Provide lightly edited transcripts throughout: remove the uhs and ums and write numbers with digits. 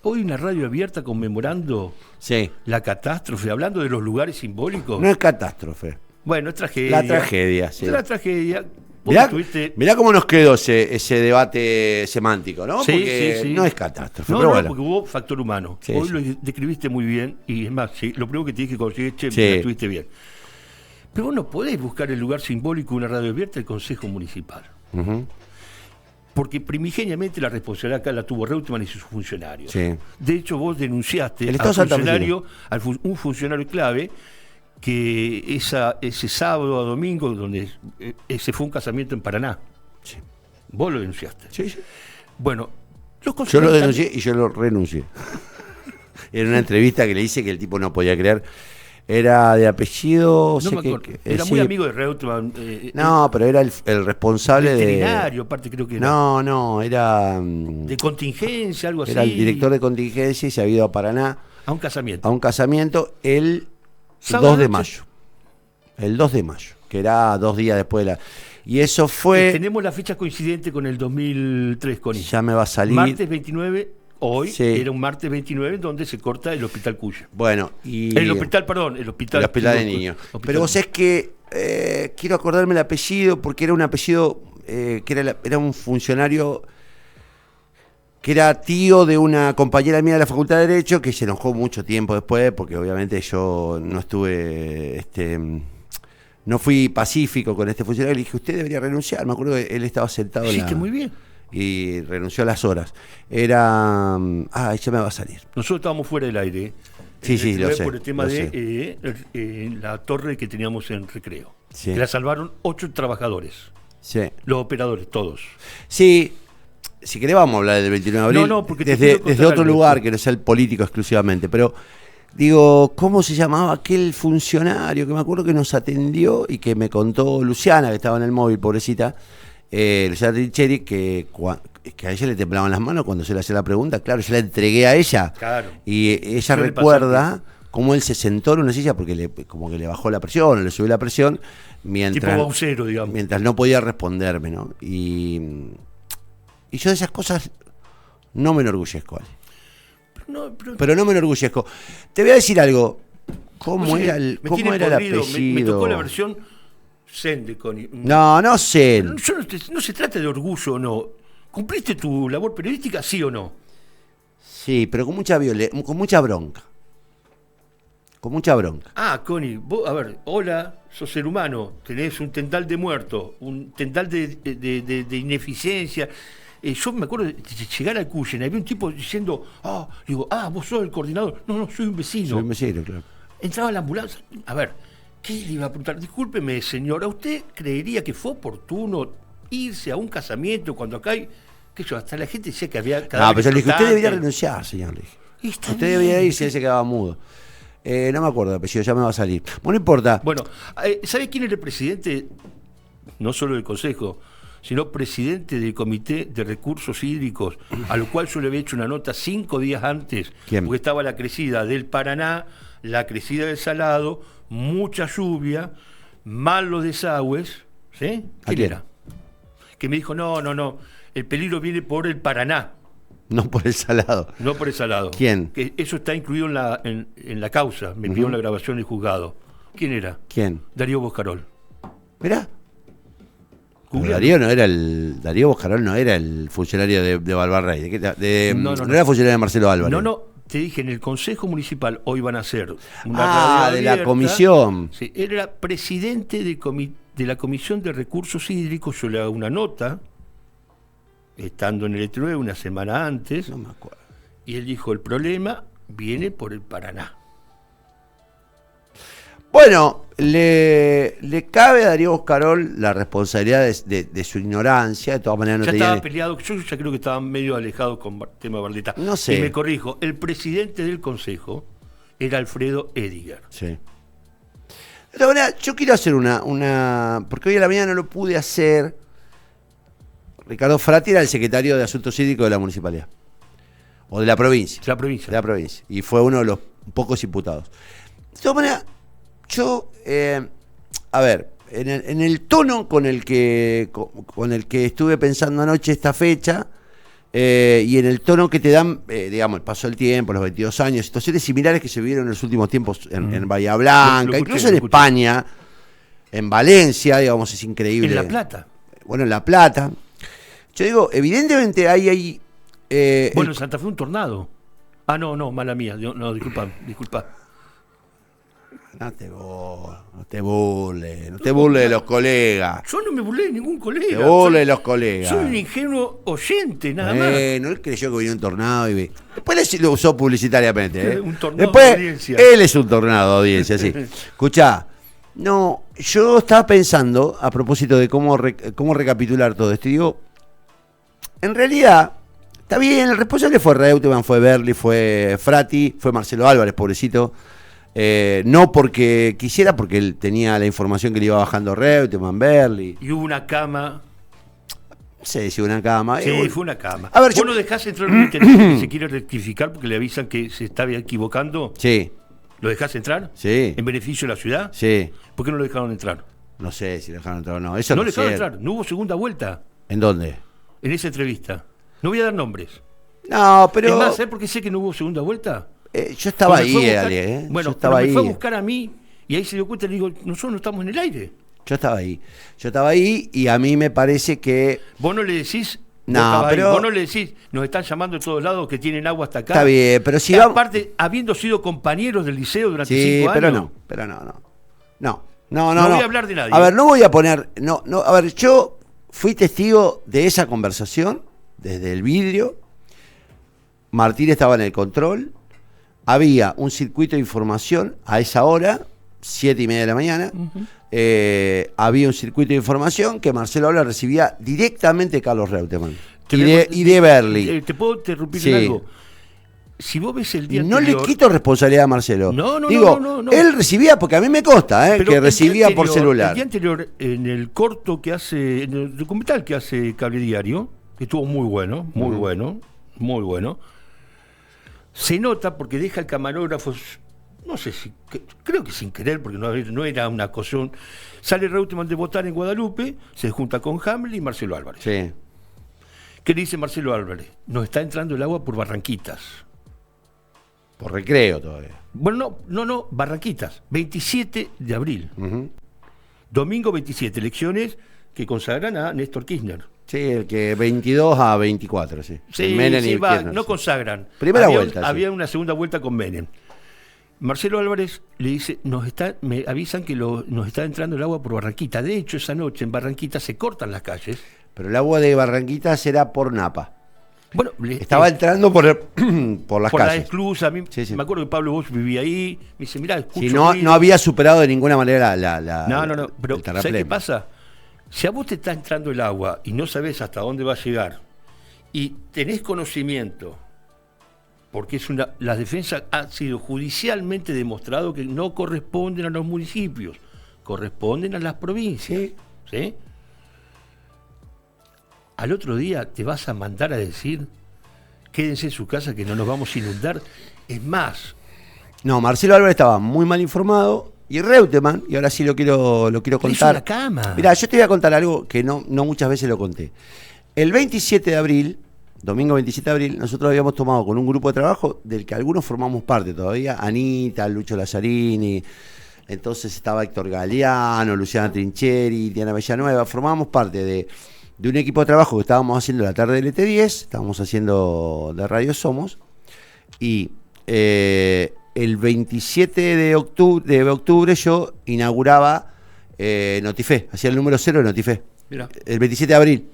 hoy una radio abierta conmemorando Sí. la catástrofe, hablando de los lugares simbólicos. No es catástrofe. Bueno, es tragedia. La tragedia, sí. La tragedia. Vos Mirá, estuviste... mirá cómo nos quedó ese debate semántico, ¿no? Sí, Porque sí, sí. no es catástrofe, No, pero no, bueno. porque hubo factor humano. Sí, Hoy sí. lo describiste muy bien, y es más, sí, lo primero que te dije cuando llegué, che, Sí. la estuviste bien. Pero vos no podés buscar el lugar simbólico de una radio abierta del Consejo Municipal. Ujú. Porque primigeniamente la responsabilidad acá la tuvo Reutemann y sus funcionarios. Sí. De hecho, vos denunciaste El Estado al Santa funcionario, un funcionario clave, que ese sábado a domingo, donde ese fue un casamiento en Paraná. Sí. Vos lo denunciaste. Sí, sí. Bueno, los Yo lo consejeros denuncié y yo lo renuncié. Era una entrevista que le hice que el tipo no podía creer. Era de apellido... no sé me qué- acuerdo. Era sí. muy amigo de Reutemann. No, pero era el responsable de... veterinario, aparte creo que era. No, era... De contingencia, algo así. Era el director de contingencia y se había ido a Paraná A un casamiento. a un casamiento el Sábado 2 de noche. mayo. El 2 de mayo, que era 2 días después de la... Y eso fue... Tenemos la fecha coincidente con el 2003, Connie. Ya me va a salir... Martes 29, hoy Sí. era un martes 29 donde se corta el Hospital Cuyo. Bueno, y... El hospital, perdón, el hospital. El hospital de niños. Pero vos sabés que quiero acordarme el apellido porque era un apellido que era un funcionario que era tío de una compañera mía de la Facultad de Derecho que se enojó mucho tiempo después porque obviamente yo no estuve... no fui pacífico con este funcionario. Le dije, usted debería renunciar. Me acuerdo que él estaba sentado en Hiciste la... muy bien. Y renunció a las horas. Era... ya me va a salir. Nosotros estábamos fuera del aire. Sí, sí, lo sé, Por el tema lo de la torre que teníamos en Recreo. Sí. Que la salvaron 8 trabajadores. Sí. Los operadores, todos. Sí, si querés vamos a hablar del 29 de abril No, porque te desde, quiero contar desde otro algo. lugar que no sea el político exclusivamente, pero digo, ¿cómo se llamaba aquel funcionario que me acuerdo que nos atendió y que me contó Luciana, que estaba en el móvil, pobrecita, Luciana Trincheri, que a ella le temblaban las manos cuando se le hacía la pregunta? Claro, yo la entregué a ella. Claro. Y ella Suele recuerda cómo él se sentó en una silla porque como que le bajó la presión, o le subió la presión, Tipo mientras Baucero, digamos. no podía responderme, ¿no? Y yo de esas cosas no me enorgullezco, Ale. Pero no me enorgullezco. Te voy a decir algo. ¿Cómo Vos sabés era que el, me cómo tiene era el podrido, apellido? me tocó la versión Zen de Connie. No sé. No se trata de orgullo o no. ¿Cumpliste tu labor periodística, sí o no? Sí, pero con mucha con mucha bronca. Con mucha bronca. Ah, Connie, vos, a ver, hola, sos ser humano, tenés un tendal de muerto, un tendal de ineficiencia. Yo me acuerdo de llegar al Cuyen, había un tipo diciendo, vos sos el coordinador. No, soy un vecino. Soy un vecino, claro. Entraba la ambulancia. A ver, ¿qué le iba a preguntar? Discúlpeme, señora, ¿usted creería que fue oportuno irse a un casamiento cuando acá hay, qué sé yo, hasta la gente decía que había... No, pero yo le dije, usted debería renunciar, señor. Le dije. Está Usted bien. debería irse, él se quedaba mudo. No me acuerdo el apellido, ya me va a salir. Bueno, no importa. Bueno, ¿sabe quién era el presidente? No solo del Consejo, sino presidente del Comité de Recursos Hídricos, a lo cual yo le había hecho una nota 5 días antes, ¿Quién? porque estaba la crecida del Paraná, la crecida del Salado, mucha lluvia, malos desagües, ¿sí? ¿A ¿Quién quién? era? Que me dijo, no, el peligro viene por el Paraná, No por el Salado. no por el Salado. ¿Quién? Que eso está incluido en la causa, me pidieron la grabación del juzgado. ¿Quién era? ¿Quién? Darío Boscarol. Mirá. Pero Googlealo. Darío Boscarol no era el funcionario de Balbarrey. No. No era funcionario de Marcelo Álvarez. No, te dije, en el Consejo Municipal hoy van a hacer una radio de la abierta. comisión. Sí, él era presidente de la Comisión de Recursos Hídricos. Yo le hago una nota, estando en el E9 una semana antes, No me acuerdo. y él dijo, el problema viene por el Paraná. Bueno, le cabe a Darío Boscarol la responsabilidad de su ignorancia. De todas maneras no Ya tenía... estaba peleado, yo ya creo que estaba medio alejado con el tema Barleta. No sé. Y me corrijo, el presidente del Consejo era Alfredo Ediger. Sí. De todas maneras, yo quiero hacer una... Porque hoy a la mañana no lo pude hacer. Ricardo Frati era el secretario de Asuntos Hídricos de la Municipalidad. O de la provincia. La provincia. De la provincia. Y fue uno de los pocos imputados. De todas maneras, yo, a ver, en el tono con el que estuve pensando anoche esta fecha, y en el tono que te dan, digamos, el paso del tiempo, los 22 años, situaciones similares que se vivieron en los últimos tiempos en Bahía Blanca, incluso en España, en Valencia, digamos, es increíble. En La Plata. Bueno, en La Plata. Yo digo, evidentemente hay bueno, en Santa Fe un tornado. Ah, no, mala mía. No, disculpa. No te burles de los colegas. Yo no me burlé de ningún colega. Te burles de los colegas. Soy un ingenuo oyente, nada más. No, él creyó que venía un tornado y después lo usó publicitariamente. Un tornado después, de audiencia. Él es un tornado de audiencia, sí. Escuchá, no, yo estaba pensando, a propósito de cómo recapitular todo esto, y digo, en realidad, está bien, el responsable fue Reutemann, fue Berli, fue Frati, fue Marcelo Álvarez, pobrecito. No porque quisiera, porque él tenía la información que le iba bajando Reutemann, Berli. Y hubo una cama. No sé si una cama. Sí, fue una cama. A ver, ¿Vos no dejás entrar a un intendente que se quiere rectificar porque le avisan que se estaba equivocando? Sí. ¿Lo dejás entrar? Sí. ¿En beneficio de la ciudad? Sí. ¿Por qué no lo dejaron entrar? No sé si lo dejaron entrar o no. Eso No no lo dejaron sé. entrar. No hubo segunda vuelta ¿En dónde? en esa entrevista. No voy a dar nombres. No, pero. Es más, ¿sabes por qué sé que no hubo segunda vuelta? Yo estaba Porque ahí, buscar, Ale. Bueno, yo estaba me ahí. fue a buscar a mí y ahí se dio cuenta y le digo, nosotros no estamos en el aire. Yo estaba ahí y a mí me parece que. Vos no le decís. No, pero. Vos no le decís, nos están llamando de todos lados que tienen agua hasta acá. Está bien, pero si y vamos. aparte, habiendo sido compañeros del liceo durante 5 Sí, años. pero no. No voy a hablar de nadie. A ver, no voy a poner. No, a ver, yo fui testigo de esa conversación desde el vidrio. Martín estaba en el control. Había un circuito de información a esa hora, 7:30 de la mañana. Había un circuito de información que Marcelo Álvarez recibía directamente de Carlos Reutemann y de Berli. ¿Te puedo interrumpir Sí. en algo? Si vos ves el día No anterior... le quito responsabilidad a Marcelo. No. Él recibía, porque a mí me consta, Pero que el recibía día por anterior, celular. El día anterior, en el corto que hace, en el documental que hace Cable Diario, que estuvo muy bueno, muy bueno, se nota porque deja el camarógrafo, no sé si, creo que sin querer, porque no era una cosa. Sale Reutemann de votar en Guadalupe, se junta con Hamel y Marcelo Álvarez. Sí. ¿Qué dice Marcelo Álvarez? Nos está entrando el agua por Barranquitas. Por Recreo todavía. Bueno, no, Barranquitas, 27 de abril. Domingo 27, elecciones que consagran a Néstor Kirchner. Sí, el que 22 a 24, sí. Sí, Menem y no sí. consagran. Primera vuelta, sí. Había una segunda vuelta con Menem. Marcelo Álvarez le dice, me avisan que nos está entrando el agua por Barranquita. De hecho, esa noche en Barranquita se cortan las calles. Pero el agua de Barranquitas era por Napa. Bueno, estaba entrando por las por calles. la esclusa. Sí. Me acuerdo que Pablo Bosch vivía ahí. Me dice, mirá, escucho Si no, ruido. no había superado de ninguna manera la No. Pero, el ¿sabes qué pasa? Si a vos te está entrando el agua y no sabés hasta dónde va a llegar y tenés conocimiento, porque las defensas han sido judicialmente demostrado que no corresponden a los municipios, corresponden a las provincias. ¿Sí? Al otro día te vas a mandar a decir, quédense en su casa que no nos vamos a inundar. Es más. No, Marcelo Álvarez estaba muy mal informado. Y Reutemann, y ahora sí lo quiero contar. La cama. Mirá, yo te voy a contar algo que no muchas veces lo conté. El 27 de abril, domingo 27 de abril, nosotros habíamos tomado con un grupo de trabajo del que algunos formamos parte todavía, Anita, Lucho Lazzarini, entonces estaba Héctor Galeano, Luciana Trincheri, Diana Villanueva, formábamos parte de un equipo de trabajo que estábamos haciendo la tarde del ET10, estábamos haciendo de Radio Somos, y el 27 de octubre yo inauguraba Notifé, hacía el número 0 de Notifé. Mirá. El 27 de abril.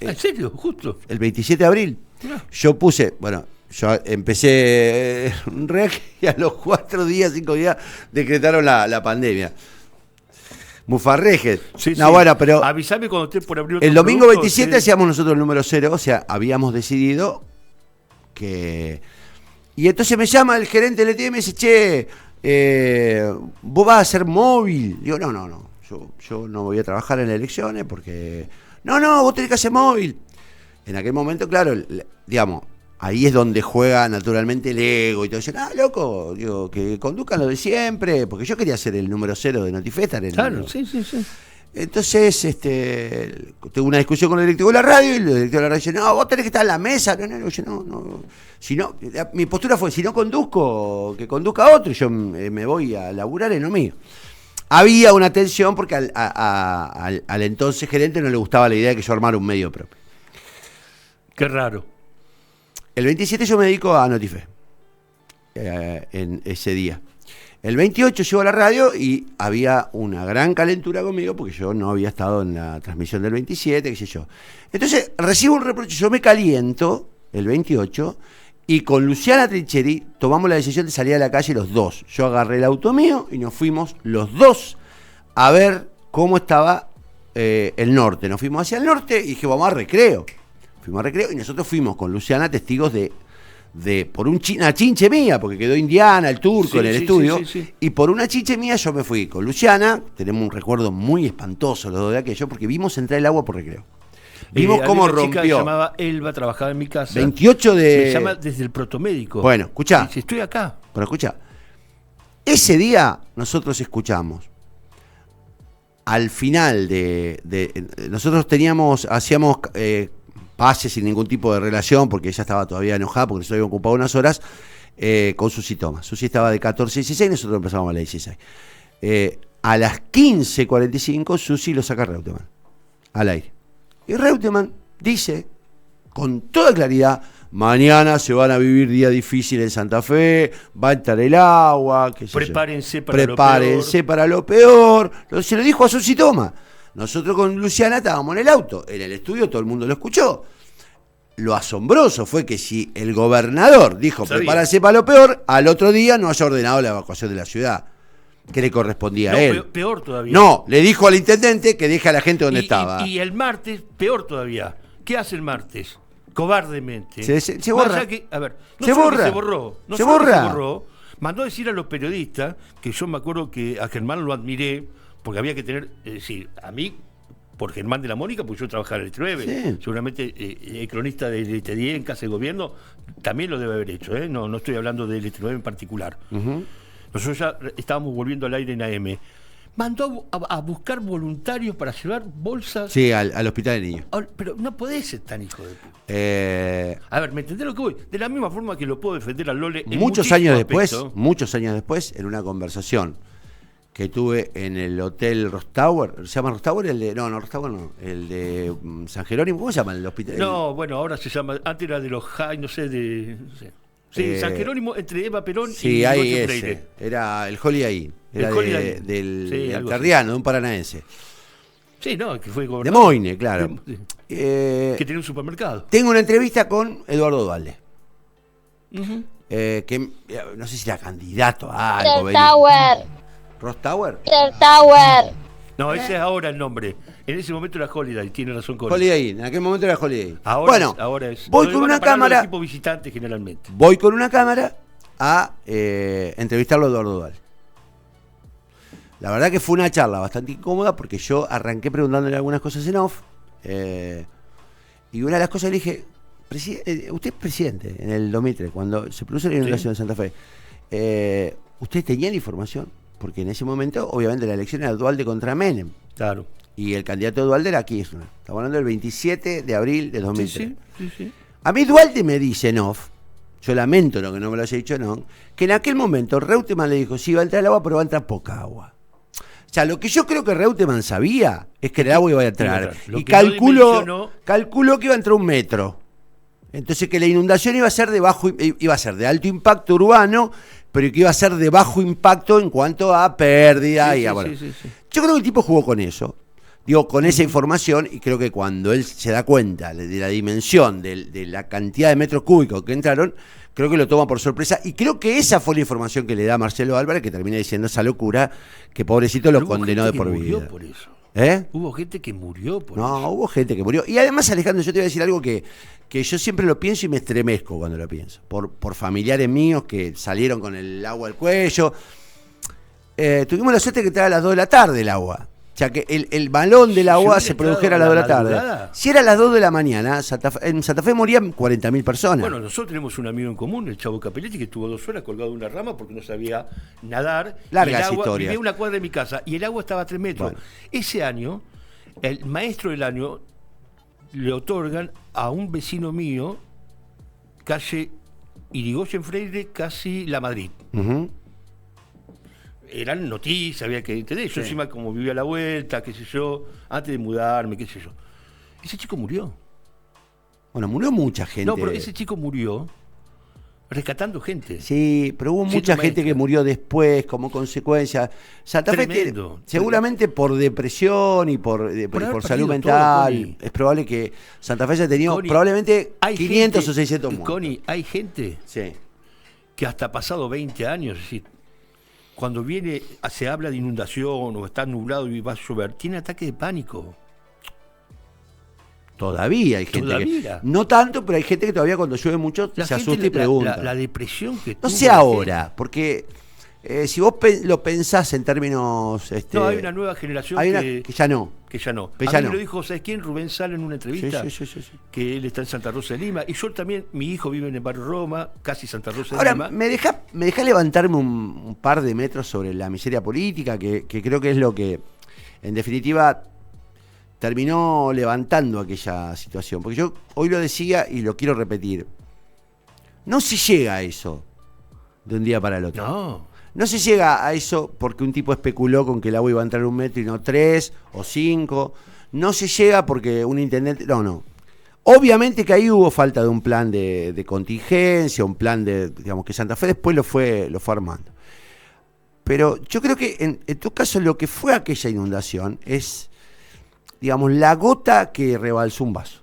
¿En serio? Justo. El 27 de abril. Mirá. Yo empecé REC y a los 4 días, 5 días decretaron la pandemia. Mufarrejes. Sí. Bueno, pero avísame cuando esté por abrir otro el domingo producto, 27 hacíamos nosotros el número 0, o sea, habíamos decidido que... Y entonces me llama el gerente del ET y me dice, che, vos vas a ser móvil. Digo, no, yo no voy a trabajar en las elecciones porque... No, vos tenés que hacer móvil. En aquel momento, claro, digamos, ahí es donde juega naturalmente el ego y todo. Dicen, loco, digo, que conduzcan lo de siempre, porque yo quería ser el número 0 de Notifé. Claro, sí. Entonces, tuve una discusión con el directivo de la radio y el directivo de la radio dice, no, vos tenés que estar en la mesa. No. Si no, mi postura fue, si no conduzco, que conduzca otro y yo me voy a laburar en lo mío. Había una tensión porque al entonces gerente no le gustaba la idea de que yo armara un medio propio. Qué raro. El 27 yo me dedico a Notife, en ese día. El 28 llego a la radio y había una gran calentura conmigo porque yo no había estado en la transmisión del 27, qué sé yo. Entonces recibo un reproche, yo me caliento el 28 y con Luciana Trincheri tomamos la decisión de salir a la calle los dos. Yo agarré el auto mío y nos fuimos los dos a ver cómo estaba el norte. Nos fuimos hacia el norte y dije, vamos a Recreo. Fuimos a Recreo y nosotros fuimos con Luciana testigos de por una chinche mía, porque quedó Indiana, el Turco en el estudio, y por una chinche mía yo me fui con Luciana, tenemos un recuerdo muy espantoso los dos de aquello, porque vimos entrar el agua por Recreo. Vimos cómo rompió. Chica que se llamaba Elba, trabajaba en mi casa. 28 de... Me llama desde el protomédico. Bueno, escuchá. Dice, estoy acá. Pero escuchá. Ese día nosotros escuchamos, al final nosotros hacíamos... pase sin ningún tipo de relación, porque ella estaba todavía enojada, porque nosotros habíamos ocupado unas horas, con Susi Thomas. Susi estaba de 14 a 16, nosotros empezábamos a las 16. A las 15:45, Susi lo saca Reutemann al aire. Y Reutemann dice, con toda claridad, mañana se van a vivir días difíciles en Santa Fe, va a entrar el agua, qué sé prepárense yo. Para Prepárense para lo peor. Se lo dijo a Susi Thomas. Nosotros con Luciana estábamos en el auto, en el estudio todo el mundo lo escuchó. Lo asombroso fue que si el gobernador dijo prepárase para lo peor, al otro día no haya ordenado la evacuación de la ciudad, que le correspondía a él. Peor todavía. No, le dijo al intendente que deje a la gente donde estaba. Y el martes, peor todavía. ¿Qué hace el martes? Cobardemente. Se borra. Se borró. Se borró. Mandó a decir a los periodistas, que yo me acuerdo que a Germán lo admiré, porque había que tener, es decir, a mí, por Germán de la Mónica, pues yo trabajaba en el 9, seguramente el cronista del ET10 en Casa de Gobierno también lo debe haber hecho, no estoy hablando del ET9 en particular. Nosotros ya estábamos volviendo al aire en AM. Mandó a buscar voluntarios para llevar bolsas. Sí, al hospital de niños. Pero no podés ser tan hijo de puta. A ver, ¿me entendés lo que voy? De la misma forma que lo puedo defender al Lole. Muchos años después, en una conversación que tuve en el hotel Rostower, ¿se llama Rostower? El de San Jerónimo, ¿cómo se llama el hospital? No, bueno, ahora se llama, antes era de los High, no sé. Sí, San Jerónimo entre Eva Perón y Jorge Freire. Era el Holiday Inn, era del Carriano, de un paranaense. Sí, no, que fue gobernador. De Moine, claro. Que tenía un supermercado. Tengo una entrevista con Eduardo Duhalde. Que no sé si era candidato a algo. ¿Rostower? No, ese es ahora el nombre. En ese momento era Holiday, tiene razón con Holiday Inn, en aquel momento era Holiday Inn. Ahora es. Voy con una cámara. Tipo visitante generalmente. Voy con una cámara a entrevistarlo a Eduardo Duhalde. La verdad que fue una charla bastante incómoda porque yo arranqué preguntándole algunas cosas en off. Y una de las cosas le dije, usted es presidente en el 2003, cuando se produce la inundación de Santa Fe. ¿Usted tenía la información? Porque en ese momento, obviamente, la elección era Duhalde contra Menem. Claro. Y el candidato de Duhalde era Kirchner. Estamos hablando del 27 de abril de 2003. Sí. A mí Duhalde me dice en off, yo lamento lo que no me lo haya dicho no, que en aquel momento Reutemann le dijo, sí, va a entrar el agua, pero va a entrar poca agua. O sea, lo que yo creo que Reutemann sabía es que el agua iba a entrar. Y calculó que iba a entrar 1 metro. Entonces que la inundación iba a ser de alto impacto urbano, pero que iba a ser de bajo impacto en cuanto a pérdida. Yo creo que el tipo jugó con eso, con esa información, y creo que cuando él se da cuenta de la dimensión de la cantidad de metros cúbicos que entraron, creo que lo toma por sorpresa, y creo que esa fue la información que le da Marcelo Álvarez, que termina diciendo esa locura, que pobrecito lo condenó de por vida. Murió por eso. ¿Eh? Hubo gente que murió por eso. No, hubo gente que murió. Y además, Alejandro, yo te voy a decir algo que yo siempre lo pienso y me estremezco cuando lo pienso. Por familiares míos que salieron con el agua al cuello. Tuvimos la suerte de que entraba a las 2 de la tarde el agua. O sea, que el balón del agua se produjera a las 2 de la tarde. Madrugada. Si era a las 2 de la mañana, en Santa Fe morían 40.000 personas. Bueno, nosotros tenemos un amigo en común, el Chavo Capelletti, que estuvo 2 horas colgado de una rama porque no sabía nadar. Larga y el esa agua, historia. vivía a una cuadra de mi casa y el agua estaba a 3 metros. Bueno. Ese año, el maestro del año le otorgan a un vecino mío, calle Irigoyen Freire, casi La Madrid. Ujú. Eran noticias, había que entender. Yo encima como vivía a la vuelta, qué sé yo, antes de mudarme, qué sé yo. Ese chico murió. Bueno, murió mucha gente. No, pero ese chico murió rescatando gente. Sí, pero hubo mucha gente que murió después como consecuencia. Santa Fe, seguramente por depresión y por salud mental, todo, es probable que Santa Fe haya tenido Connie, probablemente hay 500 gente, o 600 muertos. Connie, hay gente Sí. que hasta pasado 20 años, es decir, cuando se habla de inundación o está nublado y va a llover, tiene ataque de pánico. Todavía hay gente Todavía. no tanto, pero hay gente que todavía cuando llueve mucho se asusta y pregunta. La depresión que No tuvo sé la ahora, gente. porque si vos lo pensás en términos... No, hay una nueva generación que ya no. Que ya no. Que A ya mí no. lo dijo, ¿sabes quién? Rubén Sala en una entrevista. Sí. Que él está en Santa Rosa de Lima. Y yo también, mi hijo vive en el barrio Roma, casi Santa Rosa de Ahora, Lima. me deja levantarme un par de metros sobre la miseria política, que creo que es lo que, en definitiva, terminó levantando aquella situación. Porque yo hoy lo decía y lo quiero repetir. No se llega a eso de un día para el otro. No se llega a eso porque un tipo especuló con que el agua iba a entrar 1 metro y no 3 o 5. No se llega porque un intendente... No. Obviamente que ahí hubo falta de un plan de contingencia, un plan digamos, que Santa Fe después lo fue armando. Pero yo creo que en tu caso lo que fue aquella inundación es, digamos, la gota que rebalsó un vaso.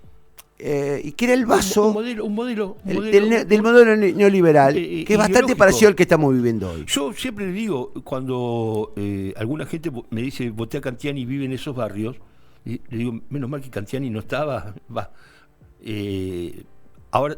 Y que era el vaso un modelo del modelo neoliberal, que es bastante parecido al que estamos viviendo hoy. Yo siempre le digo, cuando alguna gente me dice, voté a Cantiani y vive en esos barrios, y le digo, menos mal que Cantiani no estaba, ahora,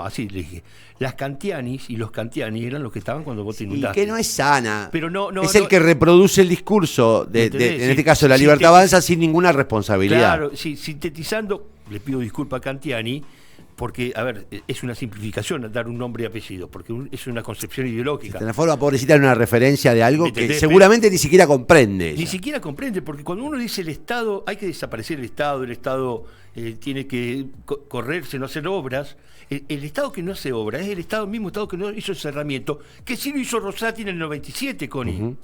así le dije, las Cantianis y los Cantiani eran los que estaban cuando vos te inundaste. Y que no es sana. Pero es el que reproduce el discurso, en este caso, la libertad avanza sin ninguna responsabilidad. Claro, sí, sintetizando, le pido disculpas a Cantiani, porque, a ver, es una simplificación dar un nombre y apellido, porque es una concepción ideológica. Se transforma, pobrecita, en una referencia de algo que seguramente ni siquiera comprende. Ni siquiera comprende, porque cuando uno dice el Estado, hay que desaparecer el Estado tiene que correrse, no hacer obras. El Estado que no hace obras es el mismo Estado que no hizo el cerramiento, que sí lo hizo Rosati en el 97, Connie.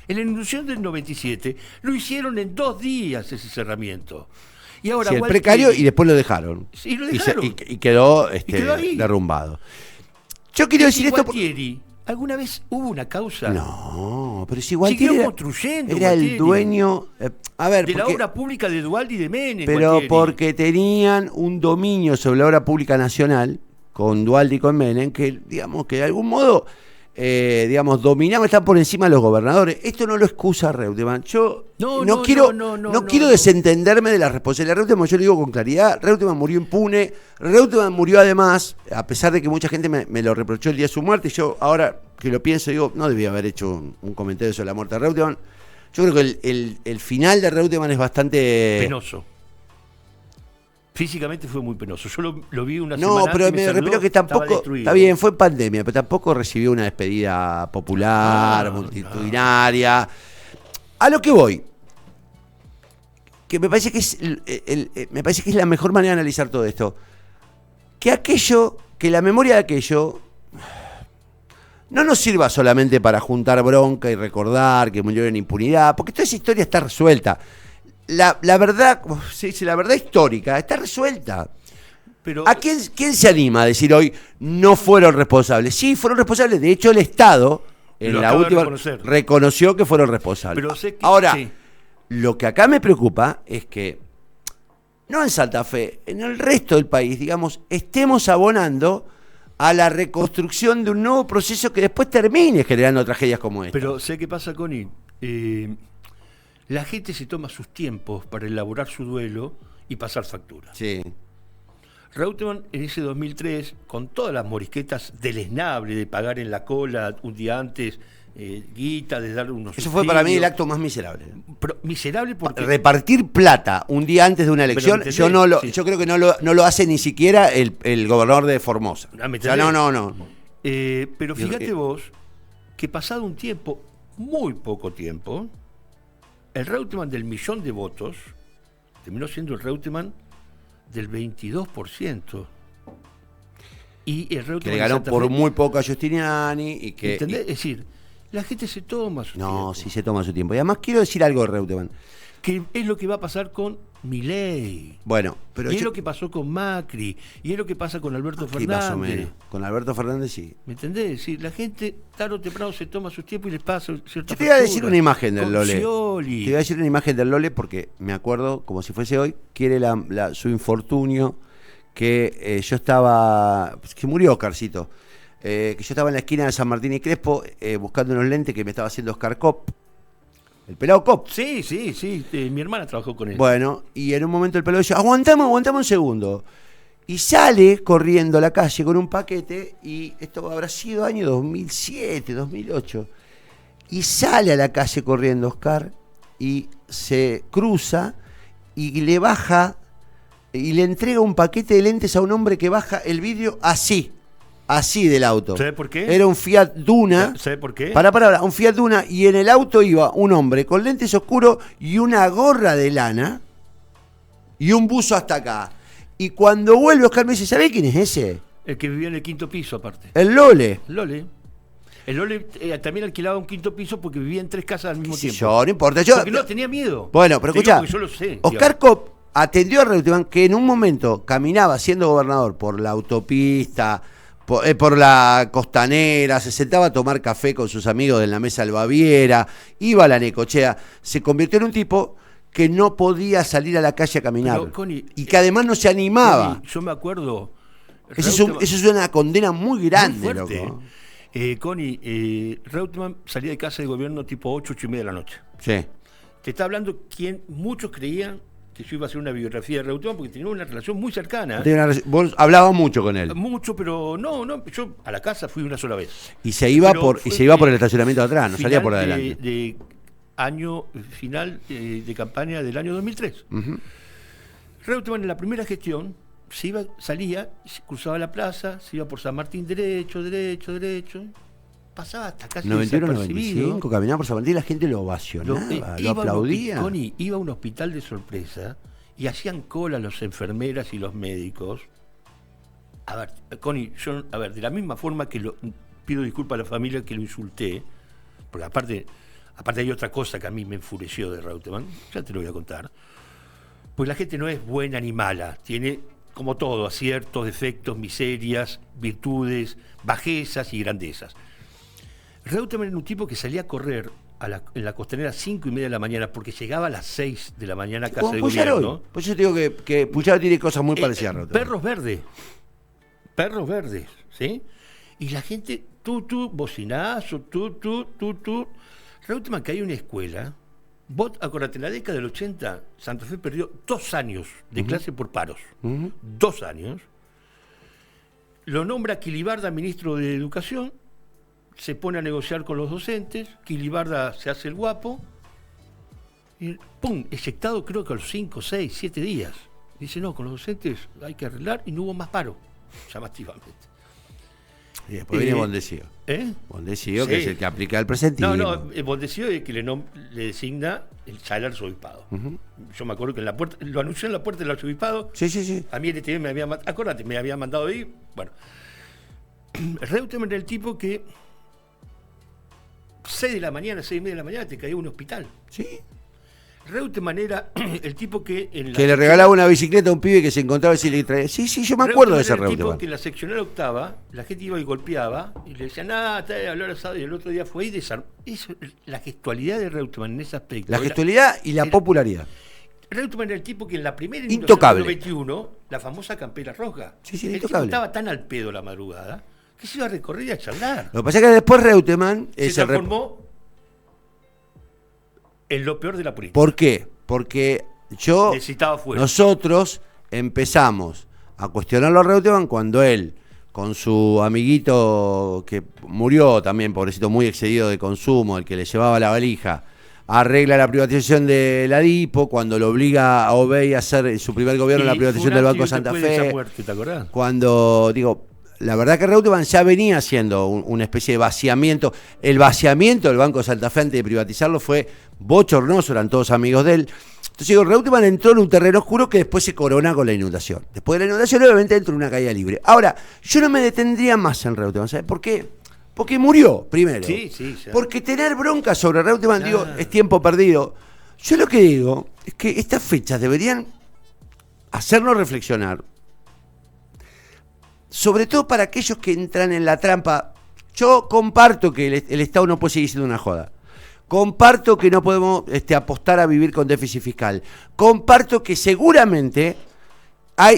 En la inundación del 97 lo hicieron en 2 días ese cerramiento. Y ahora el precario, y después lo dejaron. Sí, lo dejaron. Y quedó, quedó ahí. derrumbado. Yo quiero decir esto... ¿Alguna vez hubo una causa? No, pero si Gualtieri siguió construyendo. Era el dueño... de la obra pública de Dualdi y de Menem. Pero Gualtieri. porque tenían un dominio sobre la obra pública nacional, con Dualdi y con Menem, que digamos que de algún modo... dominaban, están por encima de los gobernadores. Esto no lo excusa Reutemann. Yo no quiero desentenderme de la responsabilidad de Reutemann. Yo lo digo con claridad. Reutemann murió impune. Reutemann murió además, a pesar de que mucha gente me lo reprochó el día de su muerte. Yo ahora que lo pienso digo, no debía haber hecho un comentario sobre la muerte de Reutemann. Yo creo que el final de Reutemann es bastante penoso. Físicamente fue muy penoso. Yo lo vi una semana. No, pero me refiero que tampoco. Está bien, fue en pandemia, pero tampoco recibió una despedida popular, multitudinaria. A lo que voy. Que me parece que es la mejor manera de analizar todo esto. Que la memoria de aquello no nos sirva solamente para juntar bronca y recordar que murió en impunidad, porque toda esa historia está resuelta. La verdad, la verdad histórica está resuelta. Pero, ¿a quién se anima a decir hoy no fueron responsables? Sí, fueron responsables. De hecho, el Estado en la última reconoció que fueron responsables. Pero ahora, lo que acá me preocupa es que no en Santa Fe, en el resto del país, digamos, estemos abonando a la reconstrucción de un nuevo proceso que después termine generando tragedias como esta. Pero sé qué pasa, Connie. La gente se toma sus tiempos para elaborar su duelo y pasar facturas. Sí. Reutemann en ese 2003, con todas las morisquetas deleznables de pagar en la cola un día antes guita, de dar unos Eso fue para mí el subsidios. acto más miserable. Pero miserable porque... Repartir plata un día antes de una elección, ¿entendés? Sí. yo creo que no lo hace ni siquiera el gobernador de Formosa. Ah, ¿me O sea, entendés? no. Pero fíjate vos que pasado un tiempo, muy poco tiempo, el Reutemann del 1.000.000 de votos terminó siendo el Reutemann del 22%. Y el Reutemann Que le de ganó Santa por Fe, muy poco a Giustiniani y que... ¿entendés? Es decir, la gente se toma su No, tiempo. sí se toma su tiempo. Y además quiero decir algo de Reutemann. Que es lo que va a pasar con Milei. Bueno, pero Y es lo que pasó con Macri. Y es lo que pasa con Alberto Fernández. más o menos. Con Alberto Fernández sí. ¿Me entendés? Sí, la gente tarde o temprano se toma su tiempo y les pasa cierta Yo te iba a decir factura. una imagen del Con Lole. Scioli. Te iba a decir una imagen del Lole porque me acuerdo, como si fuese hoy, quiere su infortunio, que yo estaba... que murió Oscarcito. Que yo estaba en la esquina de San Martín y Crespo buscando unos lentes que me estaba haciendo Oscar Cop. El pelado Cop. Sí. Mi hermana trabajó con él. Bueno, y en un momento el pelado dice, aguantamos un segundo. Y sale corriendo a la calle con un paquete, y esto habrá sido año 2007, 2008. Y sale a la calle corriendo Oscar, y se cruza, y le baja, y le entrega un paquete de lentes a un hombre que baja el vidrio así del auto. ¿Sabe por qué? Era un Fiat Duna. ¿Sabe por qué? Para, un Fiat Duna, y en el auto iba un hombre con lentes oscuros y una gorra de lana y un buzo hasta acá. Y cuando vuelve Oscar me dice, ¿sabés quién es ese? El que vivía en el 5.º piso, aparte. El Lole. Lole. El Lole también alquilaba un 5.º piso porque vivía en 3 casas al mismo tiempo. Yo, no importa. Porque no, tenía miedo. Bueno, pero Te digo escuchá, porque yo lo sé. Oscar Cop atendió a Reutemann, que en un momento caminaba siendo gobernador por la autopista, por la costanera, se sentaba a tomar café con sus amigos en la mesa del Baviera, iba a la Necochea, se convirtió en un tipo que no podía salir a la calle a caminar. Pero, Connie, y que además no se animaba. Connie, yo me acuerdo... Eso es una condena muy grande, muy fuerte. loco. Connie, Reutemann salía de casa de gobierno tipo 8:30 de la noche. Sí. Te está hablando quien muchos creían que yo iba a hacer una biografía de Reutemann porque tenía una relación muy cercana. Vos hablabas mucho con él. Mucho, pero no, yo a la casa fui una sola vez. Y se iba Pero por el estacionamiento de atrás, no salía final por adelante. De año final de campaña del año 2003. Ujú. Reutemann en la primera gestión salía, cruzaba la plaza, se iba por San Martín derecho, pasaba hasta casi 91, desapercibido. 95, caminaba por San Martín, la gente lo ovacionaba, lo aplaudía. Connie, iba a un hospital de sorpresa y hacían cola las enfermeras y los médicos. A ver, Connie, de la misma forma que pido disculpas a la familia que lo insulté, porque aparte hay otra cosa que a mí me enfureció de Reutemann, ya te lo voy a contar. Pues la gente no es buena ni mala, tiene, como todo, aciertos, defectos, miserias, virtudes, bajezas y grandezas. Reutemann era un tipo que salía a correr en la costanera a 5:30 de la mañana porque llegaba a las 6 de la mañana a casa Como de Puyaro gobierno. hoy. Pues yo te digo que Puyaro tiene cosas muy parecidas a Reutemann. Perros verdes, ¿sí? Y la gente, bocinazo, Reutemann, que hay una escuela. Vos, acordate, en la década del 80, Santa Fe perdió 2 años de clase por paros. 2 años. Lo nombra Quilibarda ministro de Educación, se pone a negociar con los docentes, Quilibarda se hace el guapo, y ¡pum! Eyectado creo que a los 5, 6, 7 días. Dice, no, con los docentes hay que arreglar, y no hubo más paro, llamativamente. Y después viene Bondesío. Bondesío, que Sí. es el que aplica el presentismo. No, Bondesío es que le designa el arzobispado. Yo me acuerdo que lo anunció en la puerta del arzobispado. Sí. A mí el TV me había mandado ahí. Bueno, Reutemann era el tipo que 6:30 de la mañana te caía a un hospital. Sí. Reutemann era el tipo que Que le regalaba una bicicleta a un pibe que se encontraba y se le traía. Sí, yo me acuerdo de ese era el tipo Reutemann. que en la seccional octava, la gente iba y golpeaba y le decían, hablar asado, y el otro día fue y desarmó. La gestualidad de Reutemann en ese aspecto. La gestualidad y la popularidad. Reutemann era el tipo que en la primera Intocable. del 21, la famosa campera roja. Sí, el intocable. tipo estaba tan al pedo la madrugada que se iba a recorrer y a charlar. Lo que pasa es que después Reutemann Se transformó en lo peor de la política. ¿Por qué? Porque Necesitaba fuerza. nosotros empezamos a cuestionarlo a Reutemann cuando él, con su amiguito que murió también, pobrecito, muy excedido de consumo, el que le llevaba la valija, arregla la privatización de la DIPO, cuando lo obliga a Obey a hacer en su primer gobierno la privatización del Banco Santa Fe. Muerte, ¿te acordás? Cuando, digo, la verdad que Reutemann ya venía haciendo una especie de vaciamiento. El vaciamiento del Banco Santa Fe antes de privatizarlo fue bochornoso, eran todos amigos de él. Entonces digo, Reutemann entró en un terreno oscuro que después se corona con la inundación. Después de la inundación, obviamente, entró en una caída libre. Ahora, yo no me detendría más en Reutemann, ¿sabes por qué? Porque murió, primero. Sí, ya. Porque tener bronca sobre Reutemann, digo, es tiempo perdido. Yo lo que digo es que estas fechas deberían hacernos reflexionar. Sobre todo para aquellos que entran en la trampa. Yo comparto que el Estado no puede seguir siendo una joda. Comparto que no podemos apostar a vivir con déficit fiscal. Comparto que seguramente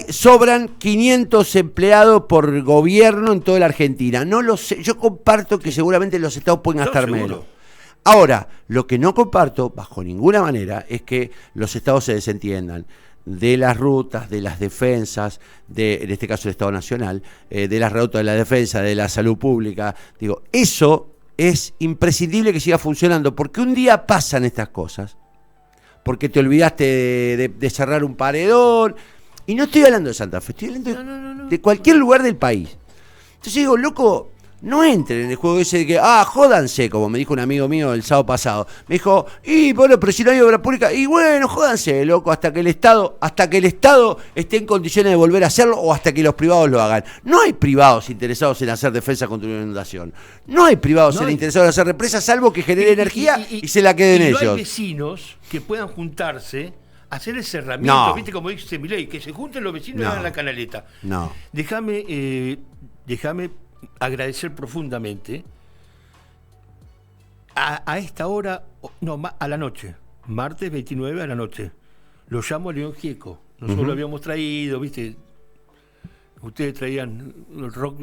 sobran 500 empleados por gobierno en toda la Argentina. No lo sé. Yo comparto que seguramente los estados pueden gastar menos. Ahora, lo que no comparto, bajo ninguna manera, es que los estados se desentiendan de las rutas, de las defensas, en este caso el Estado Nacional, de las rutas de la defensa, de la salud pública. Digo, eso es imprescindible que siga funcionando, porque un día pasan estas cosas, porque te olvidaste de cerrar un paredón, y no estoy hablando de Santa Fe, estoy hablando de cualquier lugar del país. Entonces digo, loco, no entren en el juego ese de que, jódanse, como me dijo un amigo mío el sábado pasado. Me dijo, bueno, pero si no hay obra pública, y bueno, jódanse, loco, hasta que el Estado esté en condiciones de volver a hacerlo o hasta que los privados lo hagan. No hay privados interesados en hacer defensa contra una inundación. No hay privados interesados en hacer represas, salvo que genere energía y se la queden ellos. No hay vecinos que puedan juntarse, hacer el cerramiento, ¿viste? Como dice Milei, que se junten los vecinos y hagan la canaleta. No. Déjame agradecer profundamente a esta hora, a la noche, martes 29 a la noche, lo llamo a León Gieco. Nosotros lo habíamos traído, ¿viste? Ustedes traían el rock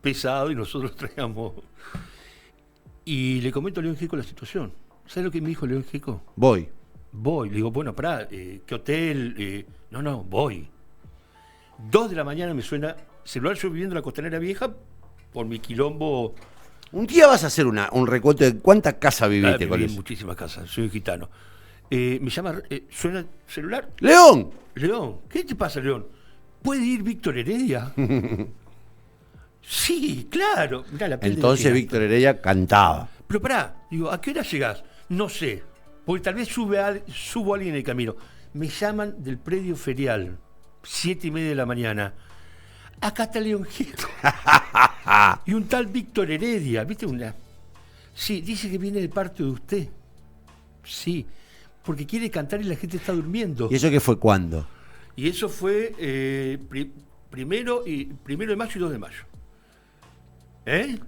pesado y nosotros traíamos. Y le comento a León Gieco la situación. ¿Sabes lo que me dijo León Gieco? Voy. Le digo, bueno, pará, ¿qué hotel? No, voy. 2 de la mañana me suena celular, yo viviendo en la Costanera Vieja, por mi quilombo. Un día vas a hacer un recuento de cuántas casas viviste con eso. Muchísimas casas, soy gitano. Me llama, suena celular. ¡León! ¿Qué te pasa, León? ¿Puede ir Víctor Heredia? Sí, claro. Mirá, entonces Víctor Heredia cantaba. Pero pará, digo, ¿a qué hora llegás? No sé, porque tal vez subo a alguien en el camino. Me llaman del predio ferial, 7:30 de la mañana. Acá está León Gieco. Y un tal Víctor Heredia, ¿viste? Sí, dice que viene de parte de usted. Sí, porque quiere cantar y la gente está durmiendo. ¿Y eso qué fue cuándo? Y eso fue primero de mayo y 2 de mayo.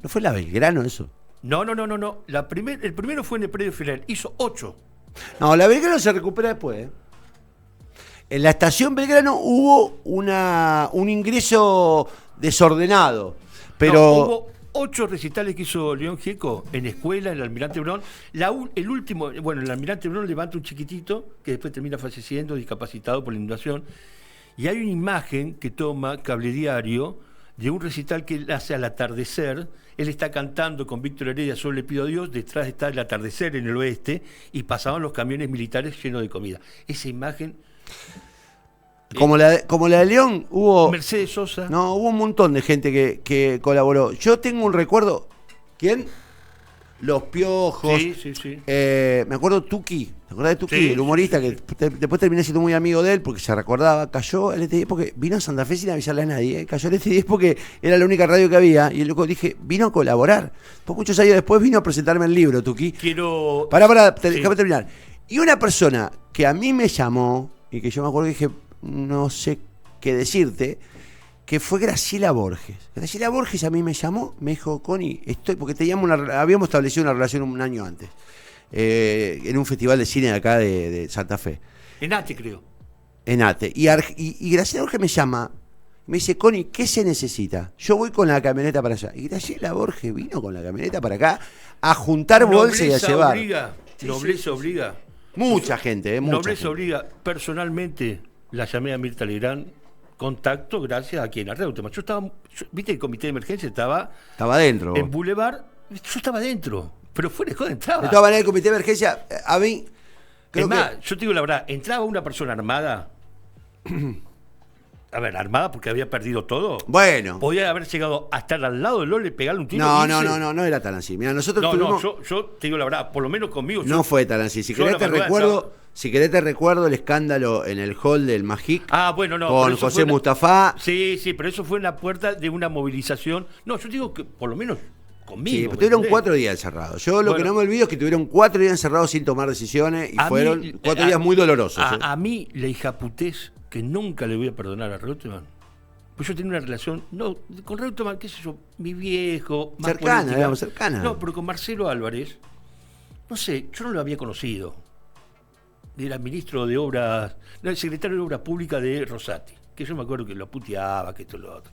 ¿No fue la Belgrano eso? No. El primero fue en el predio ferial, hizo 8. No, la Belgrano se recupera después, En la estación Belgrano hubo un ingreso desordenado, pero hubo 8 recitales que hizo León Gieco en escuela, en el Almirante Brown. El último, el Almirante Brown levanta un chiquitito que después termina falleciendo, discapacitado por la inundación. Y hay una imagen que toma Cable Diario de un recital que él hace al atardecer. Él está cantando con Víctor Heredia, Solo le pido a Dios, detrás está el atardecer en el oeste y pasaban los camiones militares llenos de comida. Esa imagen... Como la de León, hubo... Mercedes Sosa. No, hubo un montón de gente que colaboró. Yo tengo un recuerdo... ¿Quién? Los Piojos. Sí. Me acuerdo Tuki. ¿Te acordás de Tuki? Sí, el humorista que después terminé siendo muy amigo de él porque se recordaba. Cayó el ET10 porque vino a Santa Fe sin avisarle a nadie. Cayó el ET10 porque era la única radio que había. Y el loco vino a colaborar. Pues muchos años después vino a presentarme el libro, Tuki. Déjame terminar. Y una persona que a mí me llamó y que yo me acuerdo que dije, no sé qué decirte, que fue Graciela Borges. Graciela Borges a mí me llamó, me dijo, Connie, porque habíamos establecido una relación un año antes, en un festival de cine de acá de Santa Fe. En ATE, creo. En ATE. Y Graciela Borges me llama, me dice, Connie, ¿qué se necesita? Yo voy con la camioneta para allá. Y Graciela Borges vino con la camioneta para acá a juntar bolsas y a llevar. Nobleza obliga. Mucha gente, mucha Nobleza gente. obliga. Personalmente la llamé a Mirta Legrand contacto gracias a quien, a Reutemann. Viste, el comité de emergencia estaba adentro. en Boulevard, yo estaba adentro, pero fuera de joda entraba. De todas maneras, el comité de emergencia, a mí... Es más, yo te digo la verdad, entraba una persona armada, a ver, armada porque había perdido todo. Bueno. Podía haber llegado a estar al lado de Lole, pegarle un tiro. No era tan así. Mira, nosotros tuvimos... yo te digo la verdad, por lo menos conmigo. No fue tan así. Si querés te recuerdo el escándalo en el hall del Magic. Bueno, no. Con José Mustafa. Sí, pero eso fue en la puerta de una movilización. No, yo digo que por lo menos conmigo. Sí, pero tuvieron 4 días encerrados. Yo lo que no me olvido es que tuvieron 4 días encerrados sin tomar decisiones y fueron 4 días muy dolorosos. A mí, la hijaputés que nunca le voy a perdonar a Reutemann. Pues yo tenía una relación, con Reutemann, qué sé yo, mi viejo, más cercana. No, pero con Marcelo Álvarez, no sé, yo no lo había conocido. Era ministro de Obras, el secretario de Obras Públicas de Rosati, que yo me acuerdo que lo puteaba, que esto y lo otro.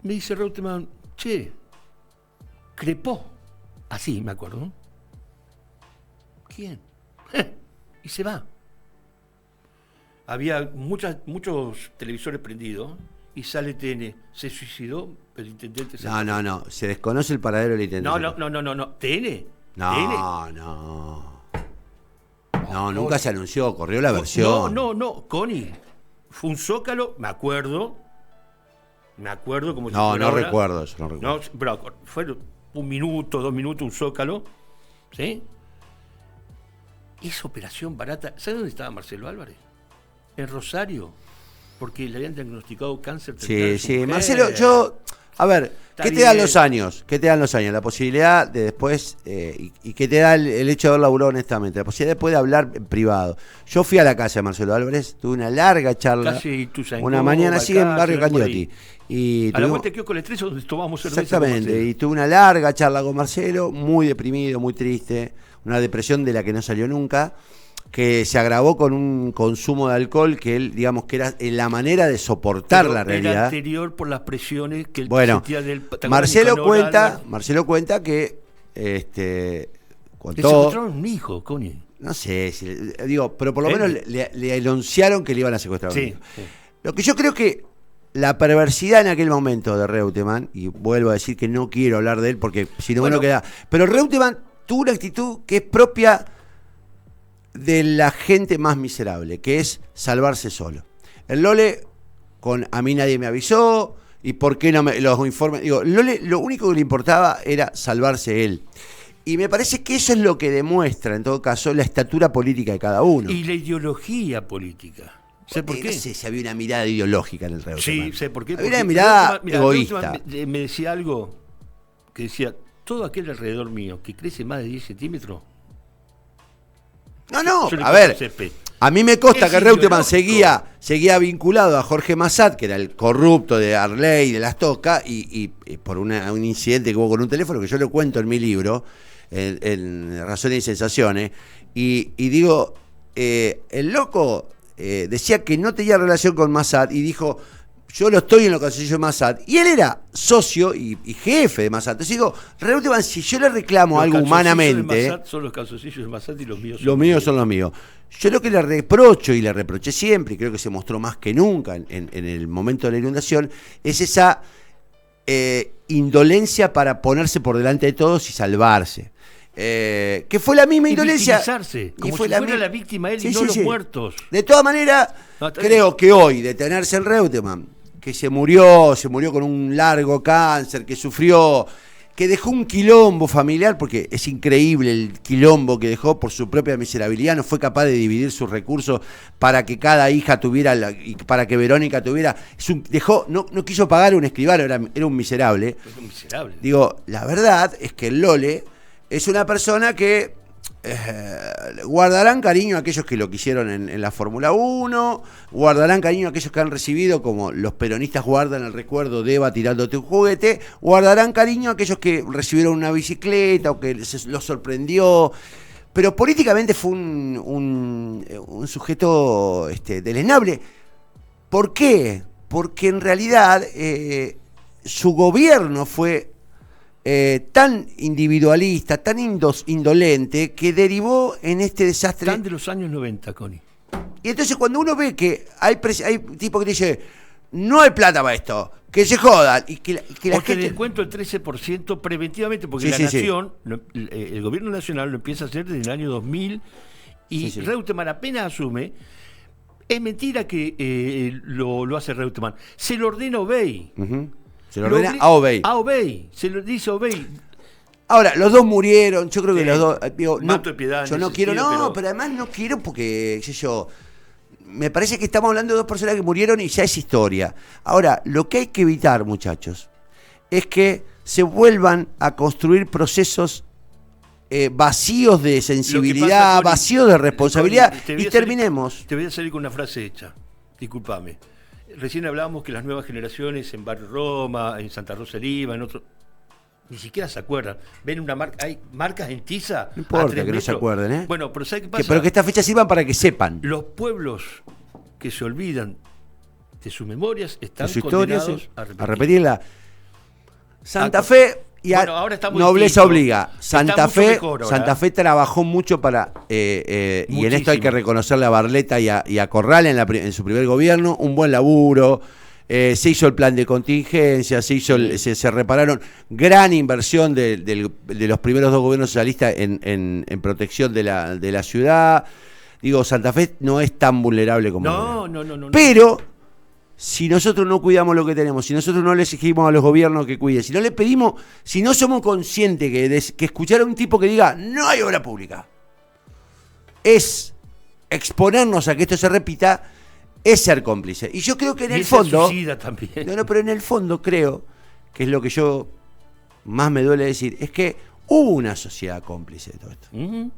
Me dice Reutemann, che, crepó. Así me acuerdo. ¿Quién? Y se va. Había muchos televisores prendidos y sale TN. Se suicidó el intendente. No. Se desconoce el paradero del intendente. No. ¿TN? No, nunca se anunció. Corrió la versión. No, Connie. Fue un zócalo, me acuerdo como si no recuerdo eso, no recuerdo. No, pero fue 1 minuto, 2 minutos, un zócalo, ¿sí? Esa operación barata. ¿Sabes dónde estaba Marcelo Álvarez? En Rosario, porque le habían diagnosticado cáncer terminal. Sí, Marcelo, a ver, ¿qué te dan los años? La posibilidad de después, y qué te da el hecho de haber laburado honestamente, la posibilidad después de hablar en privado. Yo fui a la casa de Marcelo Álvarez, tuve una larga charla, una mañana así en Barrio Candioti. A la vuelta de Kiosco El Estrecho, donde tomamos cerveza. Exactamente, y tuve una larga charla con Marcelo, muy deprimido, muy triste, una depresión de la que no salió nunca, que se agravó con un consumo de alcohol que él, digamos, que era la manera de soportar la realidad. Era anterior por las presiones que él sentía del... Marcelo cuenta que con todo... Le secuestraron un hijo, Connie. No sé, pero por lo menos le anunciaron que le iban a secuestrar un hijo. Sí. Lo que yo creo que la perversidad en aquel momento de Reutemann, y vuelvo a decir que no quiero hablar de él porque si no me queda... Pero Reutemann tuvo una actitud que es propia de la gente más miserable, que es salvarse solo. El Lole, con a mí nadie me avisó, y por qué no me los informes. Digo, Lole lo único que le importaba era salvarse él. Y me parece que eso es lo que demuestra, en todo caso, la estatura política de cada uno. Y la ideología política. ¿Sé por qué? No sé si había una mirada ideológica en el Reutemann. Sí, sé por qué. Había una mirada egoísta. Me decía algo que decía, todo aquel alrededor mío que crece más de 10 centímetros. No, a ver, a mí me consta que Reutemann seguía vinculado a Jorge Massad, que era el corrupto de Arley, de Las Tocas, y por un incidente que hubo con un teléfono, que yo lo cuento en mi libro, en Razones y Sensaciones, y digo, el loco decía que no tenía relación con Massad, y dijo, yo lo estoy en lo calzoncillos de Massad, y él era socio y jefe de Massad. Entonces digo, Reutemann, si yo le reclamo algo humanamente... Son los calzoncillos de Massad y los míos son los míos. Yo lo que le reprocho, y le reproché siempre, y creo que se mostró más que nunca en el momento de la inundación, es esa indolencia para ponerse por delante de todos y salvarse. Que fue la misma indolencia. Como si fuera la víctima él y no los muertos. De todas maneras, creo que hoy detenerse el Reutemann, que se murió con un largo cáncer, que sufrió, que dejó un quilombo familiar, porque es increíble el quilombo que dejó por su propia miserabilidad, no fue capaz de dividir sus recursos para que cada hija tuviera, y para que Verónica tuviera, no quiso pagar un escribano, era un miserable. Es un miserable. Digo, la verdad es que el Lole es una persona que guardarán cariño a aquellos que lo quisieron en la Fórmula 1, guardarán cariño a aquellos que han recibido, como los peronistas guardan el recuerdo de Eva tirándote un juguete, guardarán cariño a aquellos que recibieron una bicicleta o que los sorprendió, pero políticamente fue un sujeto deleznable. ¿Por qué? Porque en realidad su gobierno fue tan individualista, tan indolente, que derivó en este desastre. Tan de los años 90, Connie. Y entonces cuando uno ve que hay tipo que dice, no hay plata para esto, que se jodan, y que la o te gente... descuento el 13% preventivamente, porque Sí, la sí, sí. nación, el gobierno nacional lo empieza a hacer desde el año 2000, y Sí, sí. Reutemann apenas asume. Es mentira que lo hace Reutemann. Se lo ordena Obey. Ujú. Se lo ordena a Obey. A Obey. Se lo dice Obey. Ahora, los dos murieron, yo creo que los dos... Digo, Manto de piedad en yo no ese quiero, sentido, pero además no quiero porque, qué sé yo, me parece que estamos hablando de dos personas que murieron y ya es historia. Ahora, lo que hay que evitar, muchachos, es que se vuelvan a construir procesos vacíos de sensibilidad, Tony, vacíos de responsabilidad, Tony, y terminemos. Te voy a salir con una frase hecha, discúlpame. Recién hablábamos que las nuevas generaciones en Barrio Roma, en Santa Rosa de Lima, en otros, ni siquiera se acuerdan. Ven una marca, hay marcas en tiza. No importa a 3 que no se metros. acuerden, ¿eh? Bueno, pero ¿sabes qué pasa? Pero que estas fechas sirvan para que sepan. Los pueblos que se olvidan de sus memorias están De su historia, condenados sí, a repetirla. Santa Fe... Y bueno, ahora está muy nobleza distinto. obliga. Está Santa mucho Fe, mejor ahora. Santa Fe trabajó mucho para y en esto hay que Muchísimo. reconocerle a Barletta y a Corral en su primer gobierno un buen laburo. Se hizo el plan de contingencia, se repararon gran inversión de los primeros dos gobiernos socialistas en protección de la ciudad. Digo, Santa Fe no es tan vulnerable como No. Pero si nosotros no cuidamos lo que tenemos, si nosotros no le exigimos a los gobiernos que cuiden, si no le pedimos, si no somos conscientes que escuchar a un tipo que diga no hay obra pública es exponernos a que esto se repita, es ser cómplice. Y yo creo que en el fondo, también. pero en el fondo creo que es lo que yo más me duele decir, es que hubo una sociedad cómplice de todo esto. Ujú.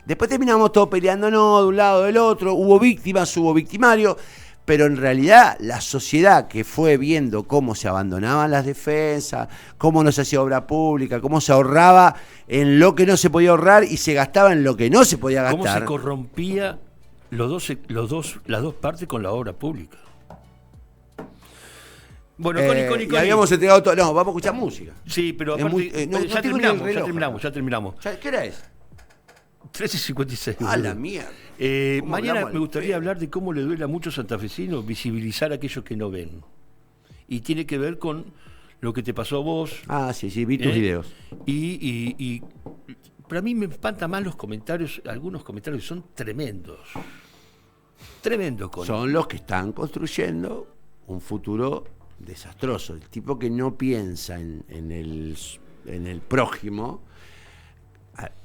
Después terminamos todos peleándonos de un lado del otro, hubo víctimas, hubo victimarios, pero en realidad la sociedad que fue viendo cómo se abandonaban las defensas, cómo no se hacía obra pública, cómo se ahorraba en lo que no se podía ahorrar y se gastaba en lo que no se podía ¿Cómo gastar. se corrompía las dos partes con la obra pública? Bueno, Y habíamos entregado todo. No, vamos a escuchar música. Sí, pero Es aparte, muy- no ya, tengo ni el terminamos, reloj. ya terminamos. ¿Qué hora es? 13:56. A la mierda. ¿Cómo Mañana hablamos me al gustaría pedo? hablar de cómo le duele a muchos santafesinos visibilizar a aquellos que no ven. Y tiene que ver con lo que te pasó a vos. Ah, sí, vi tus videos. Y para mí me espantan más los comentarios, algunos comentarios son tremendos. Tremendos, Connie. Son los que están construyendo un futuro desastroso. El tipo que no piensa en el prójimo,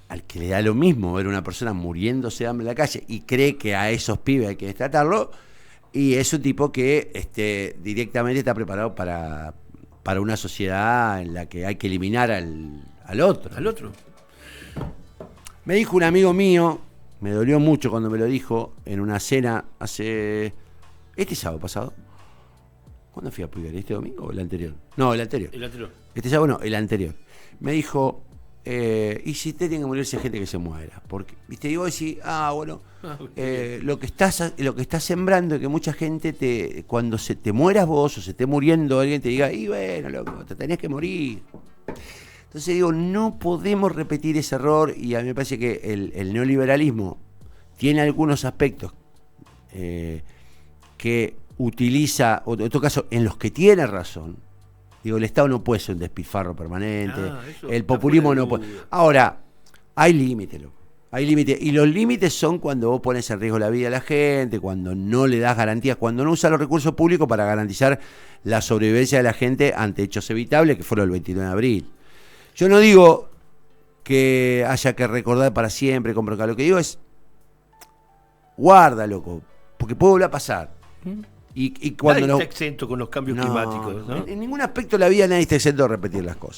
al que le da lo mismo ver una persona muriéndose de hambre en la calle y cree que a esos pibes hay que destratarlo, y es un tipo que directamente está preparado para una sociedad en la que hay que eliminar al otro. Al otro. Me dijo un amigo mío, me dolió mucho cuando me lo dijo, en una cena hace... ¿Este sábado pasado? ¿Cuándo fui a Puigari? ¿Este domingo o el anterior? No, el anterior. El anterior. Este sábado no, el anterior. Me dijo, y si te tiene que morirse gente que se muera. Porque, viste, digo, sí, bueno, lo que estás sembrando es que mucha gente cuando se te mueras vos o se esté muriendo alguien te diga, y bueno, loco, te tenés que morir. Entonces digo, no podemos repetir ese error, y a mí me parece que el neoliberalismo tiene algunos aspectos que utiliza, o en todo caso, en los que tiene razón. Digo, el Estado no puede ser un despilfarro permanente, el populismo no puede. Ahora, hay límites, loco. Hay límites, y los límites son cuando vos pones en riesgo la vida de la gente, cuando no le das garantías, cuando no usas los recursos públicos para garantizar la sobrevivencia de la gente ante hechos evitables, que fueron el 29 de abril. Yo no digo que haya que recordar para siempre, lo que digo es, guarda, loco, porque puede volver a pasar. Y cuando Nadie está exento con los cambios climáticos, ¿no? En ningún aspecto de la vida nadie está exento de repetir las cosas.